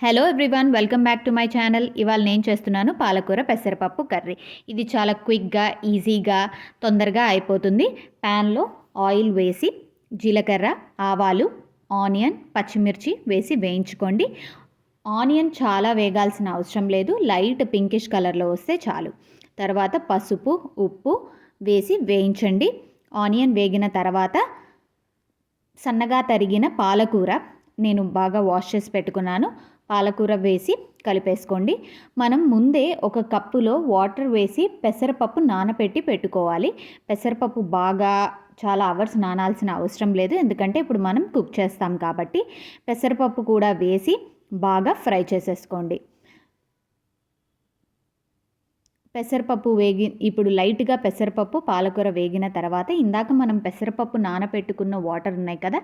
Hello everyone, welcome back to my channel. ఇవాళ నేను చేస్తున్నాను పాలకూర పెసరపప్పు కర్రీ. ఇది చాలా క్విక్గా, ఈజీగా, తొందరగా అయిపోతుంది. ప్యాన్లో ఆయిల్ వేసి జీలకర్ర, ఆవాలు, ఆనియన్, పచ్చిమిర్చి వేసి వేయించుకోండి. ఆనియన్ చాలా వేగాల్సిన అవసరం లేదు, లైట్ పింకిష్ కలర్లో వస్తే చాలు. తర్వాత పసుపు, ఉప్పు వేసి వేయించండి. ఆనియన్ వేగిన తర్వాత సన్నగా తరిగిన పాలకూర నేను బాగా వాష్ చేసి పెట్టుకున్నాను. పాలకూర వేసి కలిపేసుకోండి. మనం ముందే ఒక కప్పులో వాటర్ వేసి పెసరపప్పు నానబెట్టి పెట్టుకోవాలి. పెసరపప్పు బాగా చాలా అవర్స్ నానాల్సిన అవసరం లేదు, ఎందుకంటే ఇప్పుడు మనం కుక్ చేస్తాం కాబట్టి. పెసరపప్పు కూడా వేసి బాగా ఫ్రై చేసేసుకోండి. పెసరపప్పు ఇప్పుడు లైట్గా పెసరపప్పు పాలకూర వేగిన తర్వాత ఇందాక మనం పెసరపప్పు నానబెట్టుకున్న వాటర్ ఉన్నాయి కదా,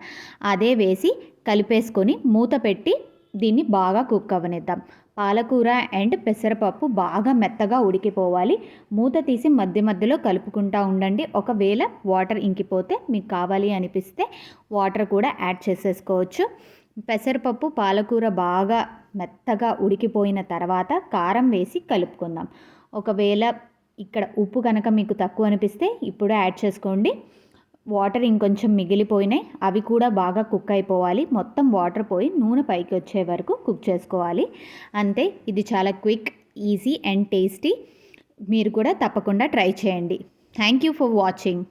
అదే వేసి కలిపేసుకొని మూత పెట్టి దీన్ని బాగా కుక్ అవ్వనిద్దాం. పాలకూర అండ్ పెసరపప్పు బాగా మెత్తగా ఉడికిపోవాలి. మూత తీసి మధ్య మధ్యలో కలుపుకుంటూ ఉండండి. ఒకవేళ వాటర్ ఇంకిపోతే మీకు కావాలి అనిపిస్తే వాటర్ కూడా యాడ్ చేసేసుకోవచ్చు. పెసరపప్పు పాలకూర బాగా మెత్తగా ఉడికిపోయిన తర్వాత కారం వేసి కలుపుకుందాం. ఒకవేళ ఇక్కడ ఉప్పు కనుక మీకు తక్కువ అనిపిస్తే ఇప్పుడు యాడ్ చేసుకోండి. వాటర్ ఇంకొంచెం మిగిలిపోయినాయి, అవి కూడా బాగా కుక్ అయిపోవాలి. మొత్తం వాటర్ పోయి నూనె పైకి వచ్చే వరకు కుక్ చేసుకోవాలి. అంతే, ఇది చాలా క్విక్, ఈజీ అండ్ టేస్టీ. మీరు కూడా తప్పకుండా ట్రై చేయండి. Thank you for watching.